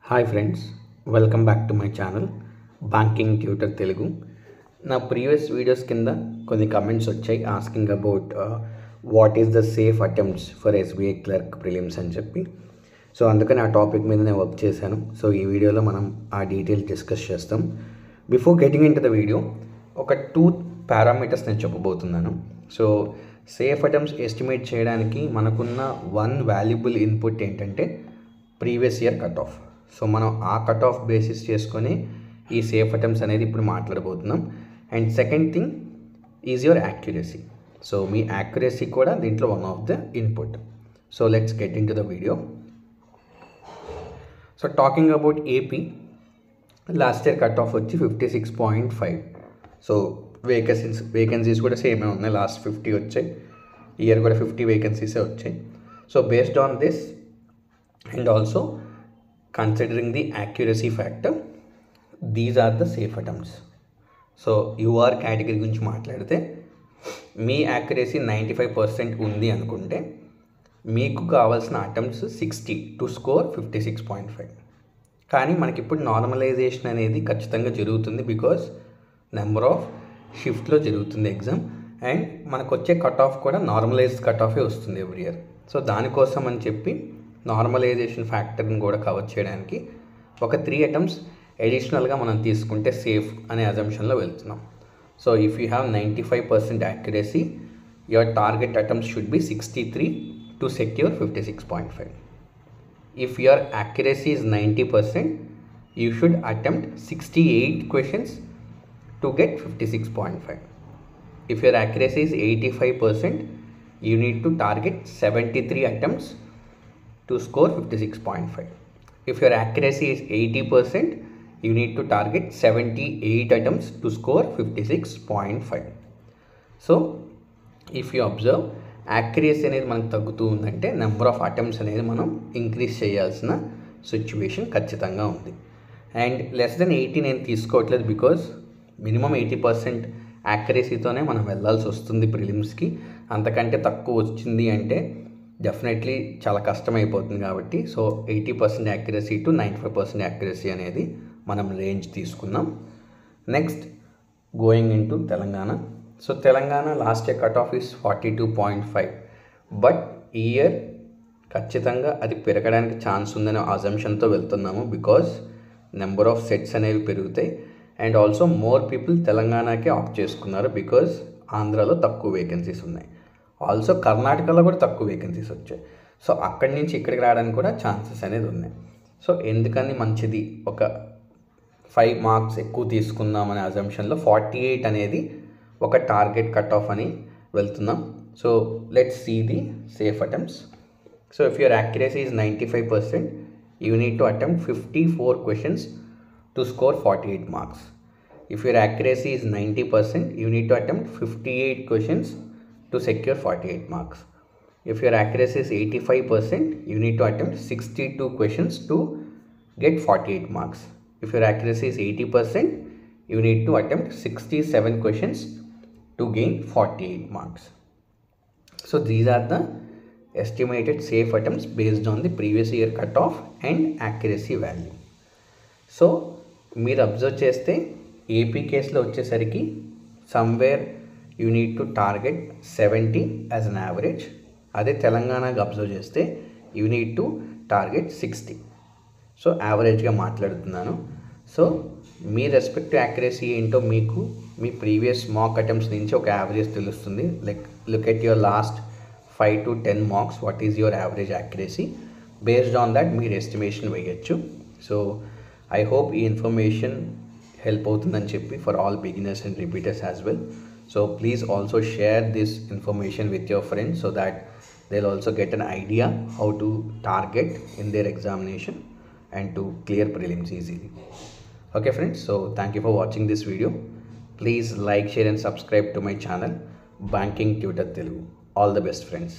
Hi friends, welcome back to my channel banking tutor Telugu. నా previous videos కింద కొన్ని comments వచ్చాయి asking about what is the safe attempts for SBI clerk prelims అని చెప్పి. So అందుకని ఆ టాపిక్ మీద నేను వర్క్ చేశాను. సో ఈ వీడియోలో మనం ఆ డీటెయిల్స్ డిస్కస్ చేస్తాం. Before getting in to the video, ఒక 2 పారామీటర్స్ నేను చెప్పబోతున్నాను. సో సేఫ్ అటెంప్ట్స్ ఎస్టిమేట్ చేయడానికి మనకున్న వన్ వాల్యుబుల్ ఇన్పుట్ ఏంటంటే previous year cut off. So మనం ఆ కట్ ఆఫ్ బేసిస్ చేసుకొని ఈ సేఫ్ అటెంప్ట్స్ అనేది ఇప్పుడు మాట్లాడబోతున్నాం. And second thing is your accuracy. So me accuracy కూడా దీంట్లో one of the input. So let's get in to the video. So talking about AP, last year cut off వచ్చి 56.5. So vacancies కూడా సేమే ఉన్నాయి. Last 50 వచ్చాయి, year కూడా 50 వేకెన్సీసే వచ్చాయి. So based on this and also considering the accuracy factor, these are the safe attempts. So UR category గురించి మాట్లాడితే మీ accuracy 95% ఉంది అనుకుంటే మీకు కావాల్సిన అటెంప్ట్స్ 60 టు స్కోర్ 56.5. కానీ మనకి ఇప్పుడు నార్మలైజేషన్ అనేది ఖచ్చితంగా జరుగుతుంది, బికాస్ నెంబర్ ఆఫ్ షిఫ్ట్లో జరుగుతుంది ఎగ్జామ్. అండ్ మనకు వచ్చే కట్ ఆఫ్ కూడా నార్మలైజ్డ్ కట్ ఆఫే వస్తుంది ఎవ్రీ ఇయర్. సో దానికోసం అని చెప్పి నార్మలైజేషన్ ఫ్యాక్టర్ని కూడా కవర్ చేయడానికి ఒక 3 అటెంప్ట్స్ అడిషనల్గా మనం తీసుకుంటే సేఫ్ అనే అజంప్షన్లో వెళ్తున్నాం. So if you have 95% accuracy, your target attempts should be 63 to secure 56.5. If your accuracy is 90%, you should attempt 68 questions to get 56.5. If your accuracy is 85%, you need to target 73 attempts to score 56.5. If your accuracy is 80%, you need to target 78 attempts to score 56.5. So if you observe, accuracy అనేది మనకు తగ్గుతూ ఉందంటే number of attempts అనేది మనం increase చేయాల్సిన situation ఖచ్చితంగా ఉంది. And less than 80 నేను తీసుకోవట్లేదు, బికాజ్ మినిమం 80% యాక్యురసీతోనే మనం వెళ్ళాల్సి వస్తుంది ప్రిలిమ్స్కి. అంతకంటే తక్కువ వచ్చింది అంటే డెఫినెట్లీ చాలా కష్టమైపోతుంది. కాబట్టి సో 80% యాక్యురసీ టు 95% యాక్యురసీ అనేది మనం రేంజ్ తీసుకున్నాం. Next going in to Telangana. So Telangana last year cut off is 42.5. But ఈ ఇయర్ ఖచ్చితంగా అది పెరగడానికి ఛాన్స్ ఉందనే అజంప్షన్తో వెళ్తున్నాము, బికాజ్ నెంబర్ ఆఫ్ సెట్స్ అనేవి పెరుగుతాయి. అండ్ ఆల్సో మోర్ పీపుల్ తెలంగాణకే ఆప్ట్ చేసుకున్నారు, బికాజ్ ఆంధ్రాలో తక్కువ వేకెన్సీస్ ఉన్నాయి. ఆల్సో కర్ణాటకలో కూడా తక్కువ వేకెన్సీస్ వచ్చాయి. సో అక్కడి నుంచి ఇక్కడికి రావడానికి కూడా ఛాన్సెస్ అనేది ఉన్నాయి. సో ఎందుకని మంచిది ఒక 5 మార్క్స్ ఎక్కువ తీసుకుందామనే అజంప్షన్లో 48 అనేది ఒక టార్గెట్ కట్ ఆఫ్ అని వెళ్తున్నాం. So let's see the safe attempts. So if your accuracy is 95%, you need to attempt 54 questions to score 48 marks. If your accuracy is 90%, you need to attempt 58 questions to secure 48 marks. If your accuracy is 85%, you need to attempt 62 questions to get 48 marks. If your accuracy is 80%, you need to attempt 67 questions to gain 48 marks. So these are the estimated safe attempts based on the previous year cutoff and accuracy value. So మీరు observe చేస్తే AP కేసులో వచ్చేసరికి somewhere you need to target 70 as an average. అదే తెలంగాణకి observe చేస్తే you need to target 60. So యావరేజ్గా మాట్లాడుతున్నాను. So మీ respective accuracy ఏంటో మీకు మీ ప్రీవియస్ మాక్ అటెంప్ట్స్ నుంచి ఒక యావరేజ్ తెలుస్తుంది. Like look at your last 5 to 10 marks, what is your average accuracy. Based on that మీరు ఎస్టిమేషన్ వేయచ్చు. సో ఐ హోప్ ఈ ఇన్ఫర్మేషన్ హెల్ప్ అవుతుందని చెప్పి for all beginners and repeaters as well. So please also share this information with your friends so that they'll also get an idea how to target in their examination and to clear prelims easily. Okay friends, so thank you for watching this video. Please like, share and subscribe to my channel Banking Tutor Telugu. All the best friends.